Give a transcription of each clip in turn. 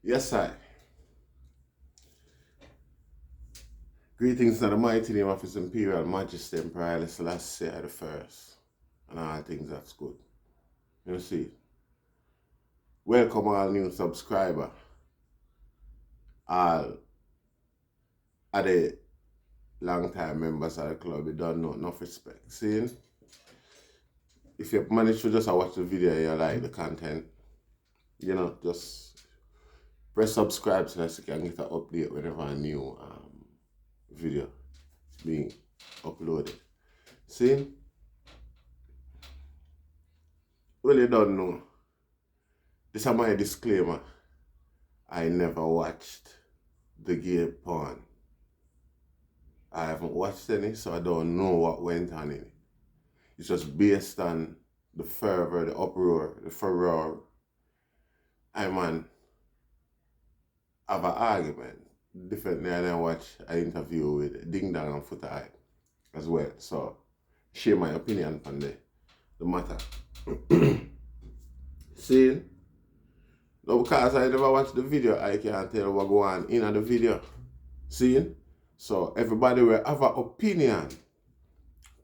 Yes, I. Greetings to the mighty name of His Imperial Majesty Emperor Haile Selassie the First, and all things that's good. You see, welcome all new subscriber, all of the long time members of the club. You don't know enough respect. See, if you manage to just watch the video and you like the content, just press subscribe so that you can get an update whenever a new video is being uploaded. See, well, you don't know. This is my disclaimer. I never watched the gay porn. I haven't watched any, so I don't know what went on in it. It's just based on the fervor, the uproar, the furor. I man have an argument. Differently, and I watch an interview with Ding Dong and Foot Eye as well. So share my opinion on the matter. See? No, because I never watched the video, I can't tell what go on in the video. See? So everybody will have an opinion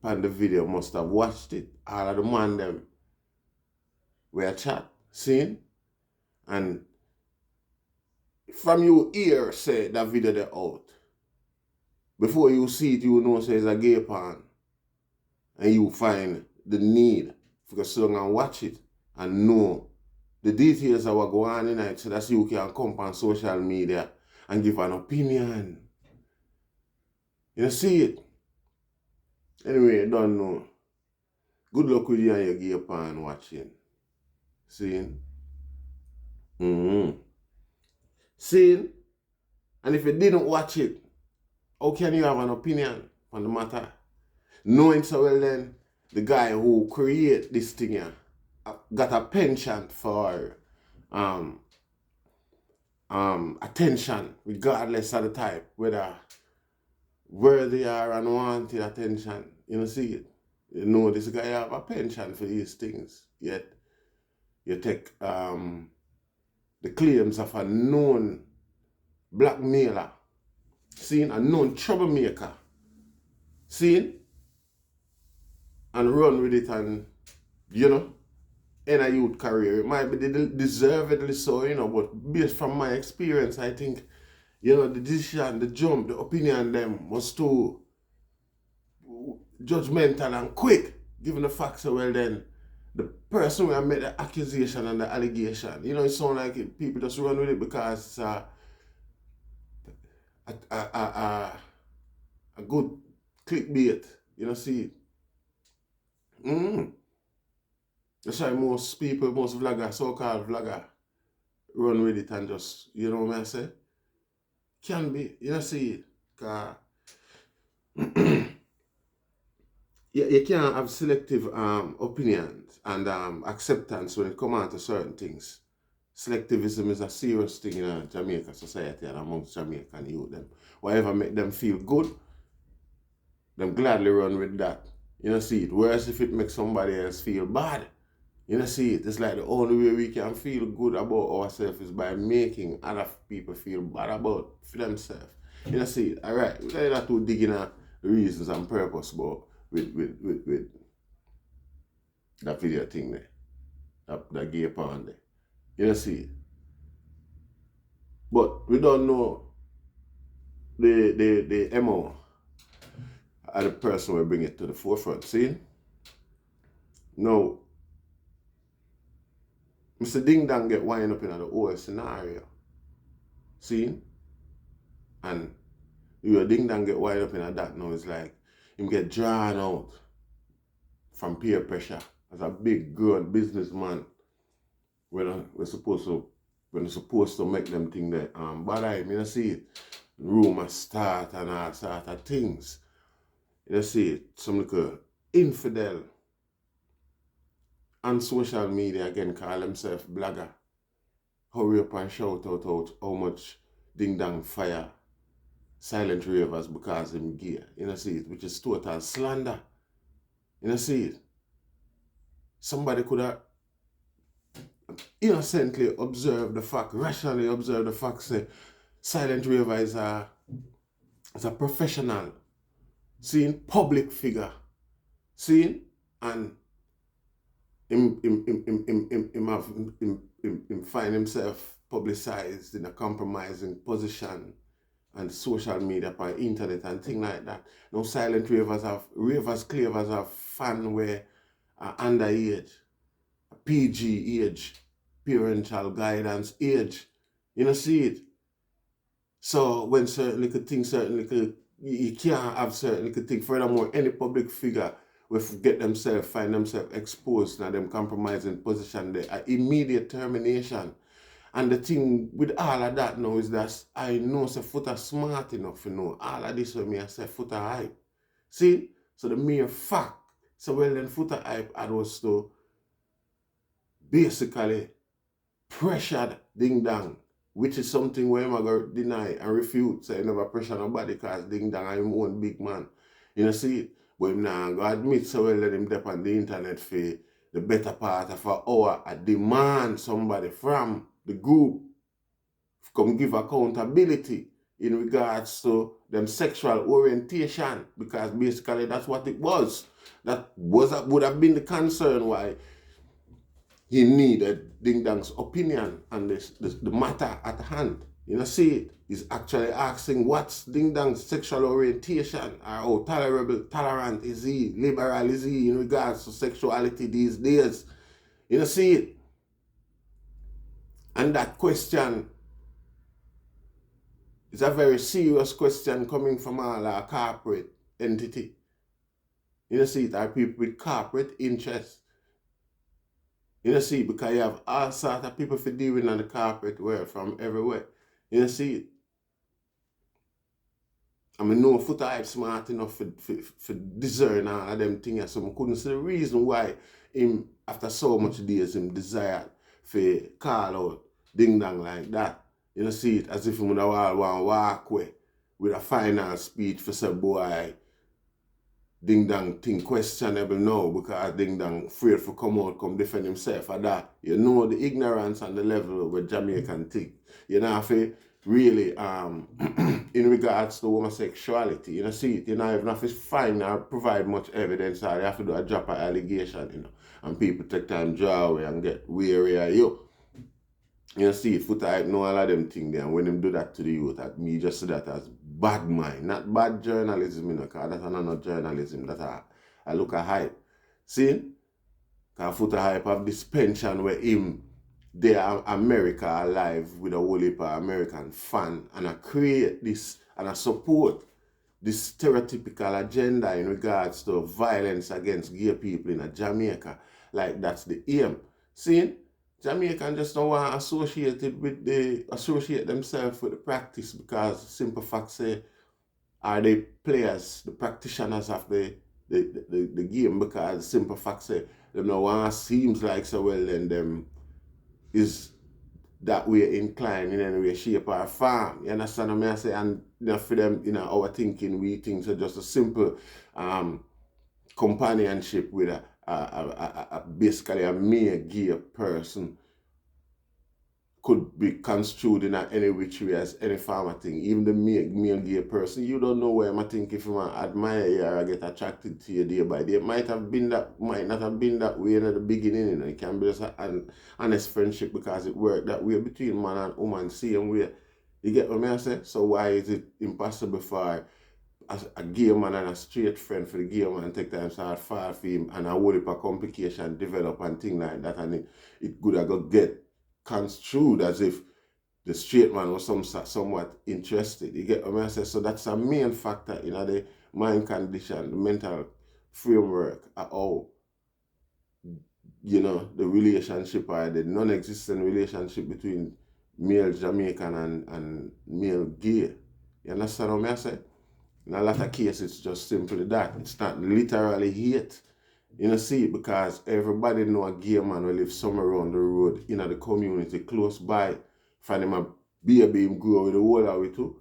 on the video must have watched it. All of the man them were chat, see? And from you hear say that video they out. Before you see it, you know say it's a gay porn. And you find the need for go sit down and watch it and know the details of what go on in it so that you can come on social media and give an opinion. You see it? Anyway, you don't know. Good luck with you and your gay porn watching. See? See? And if you didn't watch it, how can you have an opinion on the matter? Knowing so well then, the guy who created this thing here got a penchant for attention, regardless of the type, whether worthy or unwanted attention. You know, see it? You know this guy have a penchant for these things, yet you take the claims of a known blackmailer, seen a known troublemaker, seen, and run with it and, in a youth career. It might be deservedly so, but based from my experience, I think, the decision, the jump, the opinion them was too judgmental and quick, given the facts. So well then, the person who made the accusation and the allegation, it sounds like people just run with it because it's a good clickbait, see it. That's why most people, most vloggers, so-called vlogger, run with it and just, you know what I say? Can be, see it. Cause you can't have selective opinions and acceptance when it comes on to certain things. Selectivism is a serious thing in Jamaica society and amongst Jamaican youth. Whatever make them feel good, them gladly run with that. See it. Whereas if it makes somebody else feel bad, see it. It's like the only way we can feel good about ourselves is by making other people feel bad about for themselves. See it. Alright, we're not too digging at the reasons and purpose but with that video thing there. That gay porn there. See it. But we don't know the MO of the person will bring it to the forefront. See? Now, Mr. Ding Dong get wind up in the whole scenario. See? And your Ding Dong get wind up in that now, it's like him get drawn out from peer pressure as a big grown businessman when we're supposed to make them think that but I see it. Rumors start and all sort of things. See it, some little infidel on social media again call himself blogger. Hurry up and shout out how much Ding Dong fire silent ravers because him gay. See it, which is total slander. See it. Somebody could have innocently observe the fact, rationally observe the fact, say, Silent Raver is a professional, seeing public figure, seeing, and him find himself publicized in a compromising position and social media, by internet and things like that. Now silent ravers, clavers have fan where underage, PG age, parental guidance age. You know, see it. So when certain little things, you can't have certain little things. Furthermore, any public figure will find themselves exposed in them compromising position, there, immediate termination. And the thing with all of that now is that I know say Foota smart enough to know all of this with me, I say Foota hype. See? So the mere fact, so well then Foota hype had was to basically pressured Ding Dong, which is something where I'm going to deny and refute. So I never pressure nobody because Ding Dong is his own big man. You know, see? But him now go admit so well let him dep on the internet for the better part of an hour. I demand somebody from the group come give accountability in regards to them sexual orientation, because basically that's what it was. That would have been the concern why he needed Ding Dong's opinion on the matter at hand. You know, see it. He's actually asking what's Ding Dong's sexual orientation, or how tolerant is he, liberal is he in regards to sexuality these days. You know, see it. And that question is a very serious question coming from all our corporate entity. You know, see it, are people with corporate interests. You know, see, because you have all sorts of people for dealing on the corporate world from everywhere. You know, see it. I mean, no Foota hype smart enough for discern all of them things. So I couldn't see the reason why him, after so much days, him desired for call out Ding Dong like that. You know, see it, as if he would have all want to walk away with a final speech for say, boy, Ding Dong thing questionable now because Ding Dong afraid to come out, come defend himself or that. You know the ignorance and the level with Jamaican thing. You know, if you really, in regards to homosexuality, you know, see it, you know, even if it's fine or provide much evidence, or you have to do a drop of allegation, you know, and people take time draw away and get weary of you. You see, it, Foota hype know all of them things there, and when them do that to the youth, me just see that as bad mind, not bad journalism, you know, because that's not journalism, that's a look at hype. See? Because Foota hype have this pension where him, they are America alive with a whole heap of American fan, and I create this, and I support this stereotypical agenda in regards to violence against gay people in Jamaica. Like, that's the aim. See? Jamaicans just don't want to associate themselves with the practice, because simple fact say are the players, the practitioners of the game, because simple fact say them no want seems like so well then them is that way inclined in any way, shape or form. You understand what I say? And you know, for them, you know, our thinking, we think so just a simple companionship with basically a mere gay person could be construed in any which way as any form of thing. Even the male gay person, you don't know where I think if you admire you or get attracted to you day by day. It might not have been that way in the beginning, you know. It can be just an honest friendship because it worked that way between man and woman, same way. You get what I say? So why is it impossible for a gay man and a straight friend for the gay man take time to fall for him and a whole heap of complication develop and things like that, and it could have get construed as if the straight man was somewhat interested. You get what I say? So that's a main factor in the mind condition, the mental framework of how, you know, the relationship or the non-existent relationship between male Jamaican and male gay. You understand what I say? In a lot of cases, it's just simply that. It's not literally hate. You know, see, because everybody know a gay man will live somewhere around the road in the community close by. Find him a baby, him grow with the whole of it too.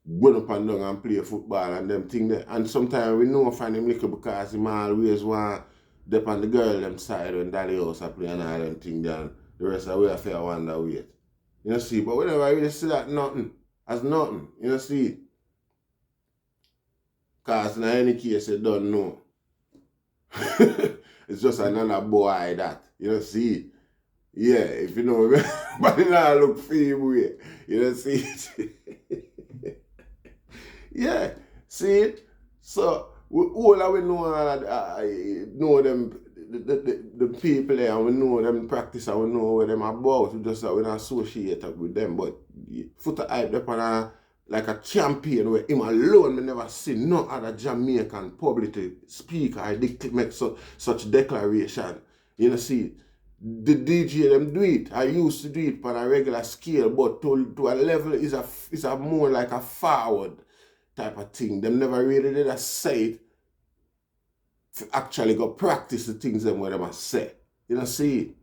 Run up and down and play football and them thing there. And sometimes we know find him little because him always want dep on the girl them side when Daddy House are playing all them thing down. The rest of the way I feel wonder wait. You know see, but whenever I really see that nothing, as nothing, you know see. Cause in any case you don't know. It's just another boy that, you know see. Yeah, if you know me, but it not look for him way. You know see it. Yeah, see it? So all that we know them the people there, and we know them practice and we know where them about. We just that we not associate with them. But Foot hype up on a like a champion where him alone me never see no other Jamaican publicly speak or make such declaration. You know see, the DJ them do it. I used to do it on a regular scale, but to a level is a more like a forward type of thing. Them never really did a say it to actually go practice the things them where them a say. You know see,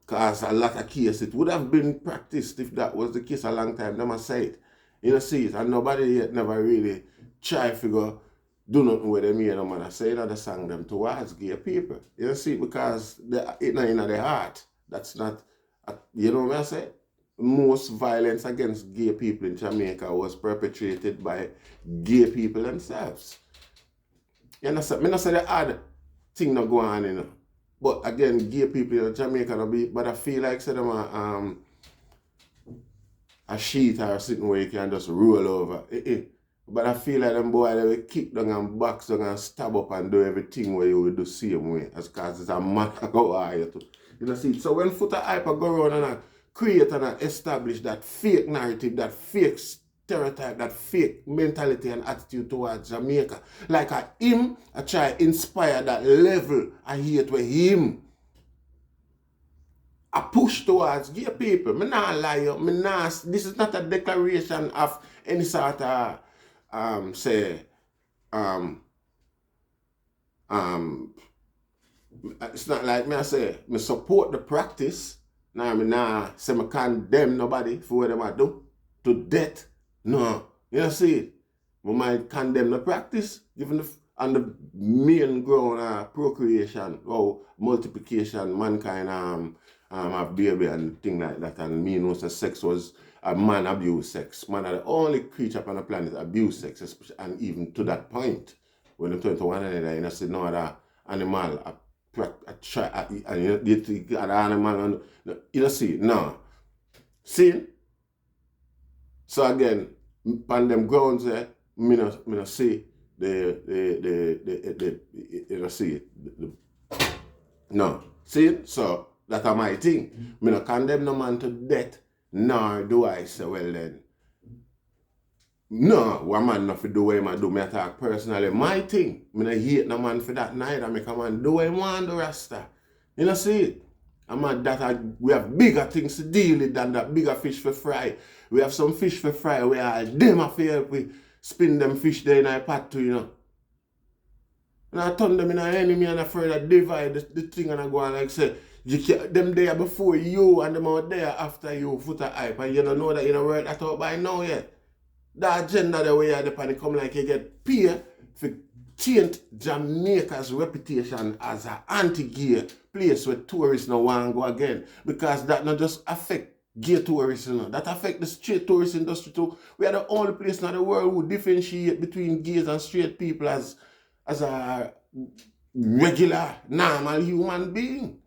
because a lot of cases it would have been practiced if that was the case a long time. Them a say it. You know see it, and nobody yet never really try to go do nothing with them here, no man. I say another song them towards gay people. You know see, because it's not in their heart. That's not, you know what I say? Most violence against gay people in Jamaica was perpetrated by gay people themselves. You understand? I not say the odd thing not go on, you know. But again, gay people in Jamaica no be, but I feel like say them a sheet or something where you can just roll over. But I feel like them boy they will kick down and box down and stab up and do everything where you will do same way. As cause it's a man go higher too. You know see, so when Foot hype go around and create and establish that fake narrative, that fake stereotype, that fake mentality and attitude towards Jamaica. Like him, I try inspire that level I hate with him. I push towards gay people. Me not lie, this is not a declaration of any sort of it's not like me I say, me support the practice. Now me nah say me condemn nobody for what them I do to death. No. You know see it? We might condemn the practice, given the main ground procreation or multiplication, mankind have baby and thing like that, and me know that sex was a man abuse sex. Man are the only creature on the planet abuse sex, especially, and even to that point, when they turn to one another, you know, say no other animal and you think other animal, you know see, no. See? So again, on them grounds there, me no see you know see no. See? So that's my thing. Me no condemn no man to death, nor do I say, well then, no, one man not for do what him do. Me attack personally my thing. Me no hate no man for that neither. Make a man do what he want, the Rasta. You know see it? We have bigger things to deal with than that bigger fish for fry. We have some fish for fry where all them a feel we spin them fish there in a pot too, you know. And I turn them in an enemy and I further divide the thing and I go and like say, them there before you and them out there after you, Foot hype, and you don't know that you don't work that out by now yet. That agenda the way you and come like you get paid for taint Jamaica's reputation as an anti-gay place where tourists no want to go again. Because that not just affect gay tourists, you know. That affect the straight tourist industry too. We are the only place in the world who differentiate between gays and straight people as a regular, normal human being.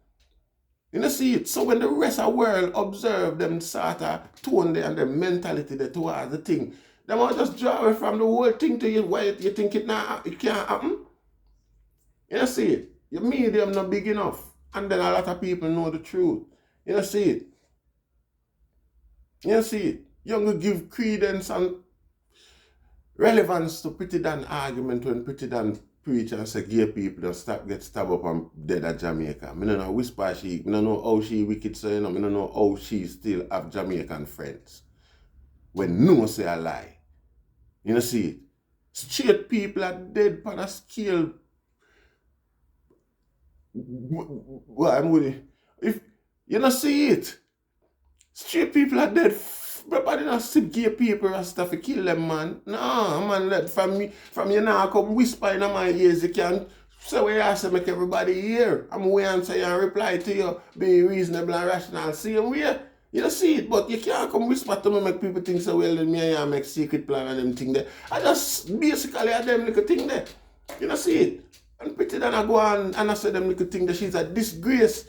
You know see it? So when the rest of the world observe them sort of tone there and their mentality there towards the thing, they might just draw away from the whole thing to you. Why you think it can't happen? You know see it? Your medium not big enough. And then a lot of people know the truth. You know see it? You know see it? You don't give credence and relevance to Pretty Dan argument when Pretty Dan preach and say gay people don't get stabbed up and dead at Jamaica. I don't know whisper she, I don't know how she wicked so you know, I don't know how she still have Jamaican friends. When no say a lie. You know see it? Straight people are dead on a scale. Well, I'm with it. If you don't see it, straight people are dead. Nobody not see gay people and stuff to kill them, man. No, man, let from you now come whisper in my ears. You can So we ask to make everybody hear. I'm way answer you and reply to you, be reasonable and rational. See you where you don't see it, but you can't come whisper to me make people think so well then me and make secret plan and them thing there. I just basically at them little thing there. You don't see it. And pretty than I go on and I say them little thing that she's a disgrace.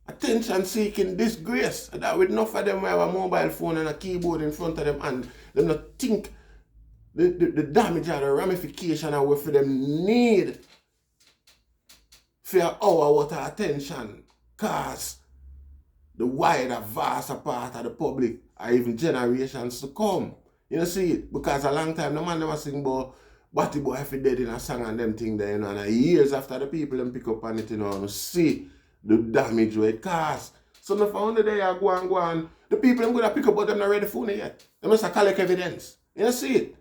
Attention seeking disgrace. And that with enough of them we have a mobile phone and a keyboard in front of them and them not think the damage and the ramification and what for them need for our water attention cause the wider vast part of the public or even generations to come. You know see it? Because a long time the man never sing about Batty Boy if he dead in a song and them thing there, you know, and years after the people them pick up on it, you know, and see the damage where it cause. So if I wonder there you go on, the people them gonna pick up but them not ready for it yet. They must have collect evidence. You know see it?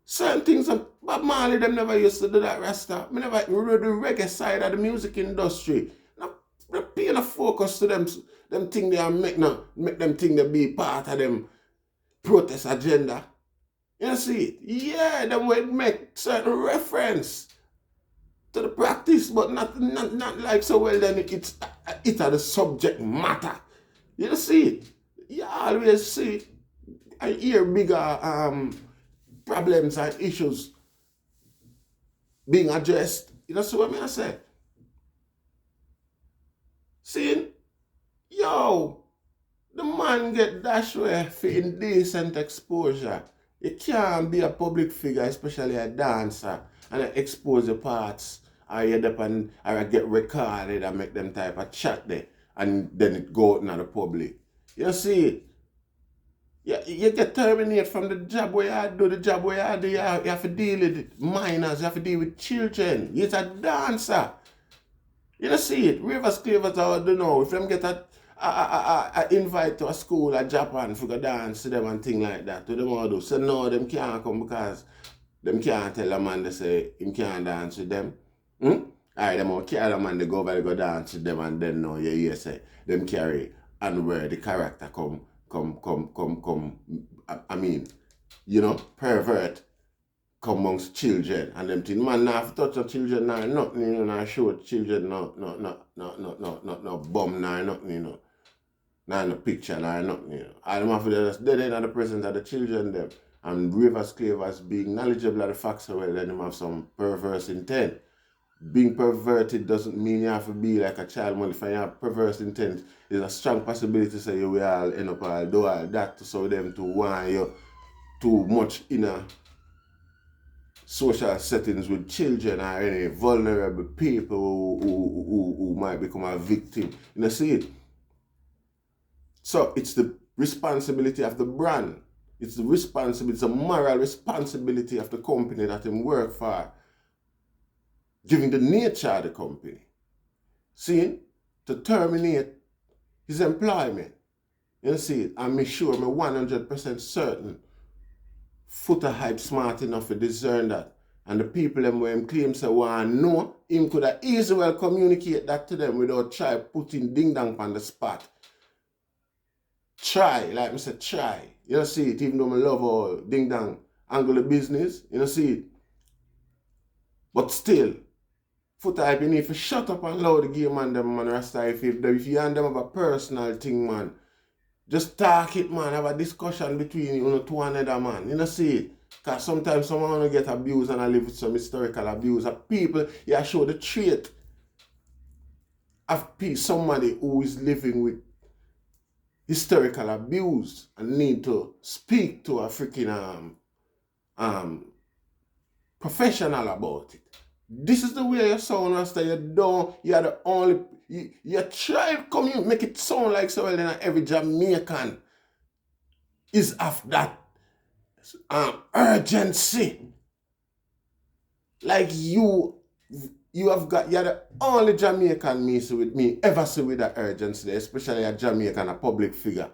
Certain things Bob Marley them never used to do that Rasta. Me never do the reggae side of the music industry. Not pay enough focus to them thing they make them think they be part of them protest agenda. You know see it? Yeah, them would make certain reference to the practice, but not like so well then it's the subject matter. You know see it? You always see I hear bigger problems and issues being addressed. You know see what I say? See, yo, the man get dashed away for indecent exposure. You can't be a public figure, especially a dancer, and expose your parts, or you depend, or get recorded and make them type of chat there, and then it go out in the public. You see it? You get terminated from the job where you do, you have to deal with minors, you have to deal with children. You're a dancer. You don't see it. Rivers Clavers, I don't know. If them get a invite to a school at Japan for go dance to them and thing like that, to them all do. So no, them can't come because them can't tell a man they say him can't dance with them. Alright, them all carry a man they go over they go dance with them and then no, you say them carry and where the character come, I mean, you know, pervert come amongst children and them things. Man, now if touch the children now, nothing, you know, now show children no bum now, nothing, you know. Now no picture now, nothing, you know. All them have to just dead in the presence of the children them. And Rivers Clavers being knowledgeable of the facts well, then them have some perverse intent. Being perverted doesn't mean you have to be like a child. If you have perverse intent, there's a strong possibility to say you will all end up all do all that to so them to want you too much in a social settings with children or any vulnerable people who might become a victim. You know, see it? So it's the responsibility of the brand. It's the moral responsibility of the company that him work for, given the nature of the company. See, to terminate his employment. You see it? And me sure, I'm 100% certain Footer hype smart enough to discern that. And the people them where him claim say want know, him could have easily well communicate that to them without try putting ding dong on the spot. Try, like I said, try. You know see it, even though I love all ding dong angle of business, you know see it. But still, Footer hype you need to shut up and allow the game man them man Rasta if you and them have a personal thing man. Just talk it, man. Have a discussion between you know two another man. You know, see it. Because sometimes someone want to get abused and I live with some historical abuse. Of people, you show the trait of somebody who is living with historical abuse and need to speak to a freaking professional about it. This is the way you sound, Rasta. You're the only, you try to come make it sound like so well then every Jamaican is of that urgency. Like you're the only Jamaican me ever see with that urgency, especially a Jamaican, a public figure.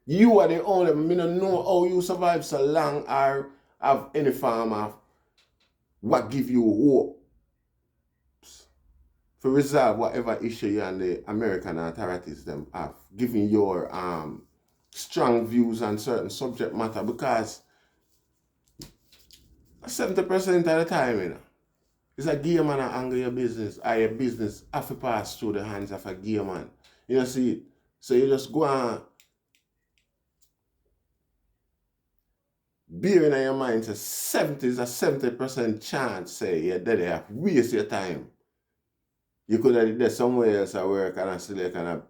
You are the only, I don't know how you survive so long or have any form of what give you hope to resolve whatever issue you and the American authorities them have, giving your strong views on certain subject matter, because 70% of the time, you know, It's a gear man that angle your business, or your business have to pass through the hands of a gear man. You know, see it? So you just go and bear in your mind, it's a 70% chance, say, you're dead, you have waste your time. You could have did somewhere else at work and still kind of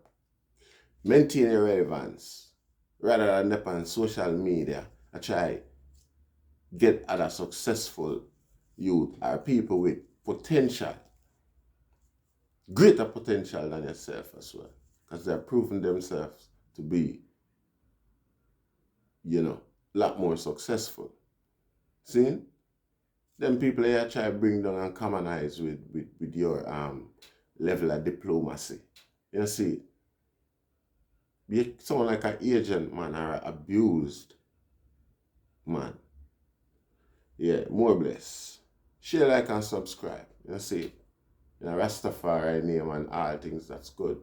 maintain your relevance rather than up on social media and try get other successful youth or people with potential, greater potential than yourself as well, because they're proving themselves to be, you know, a lot more successful. See? Then people here try to bring down and commonize with your level of diplomacy. You see, you sound like an agent man or an abused man. Yeah, more bless. Share, like, and subscribe. You see, Rastafari name and all things, that's good.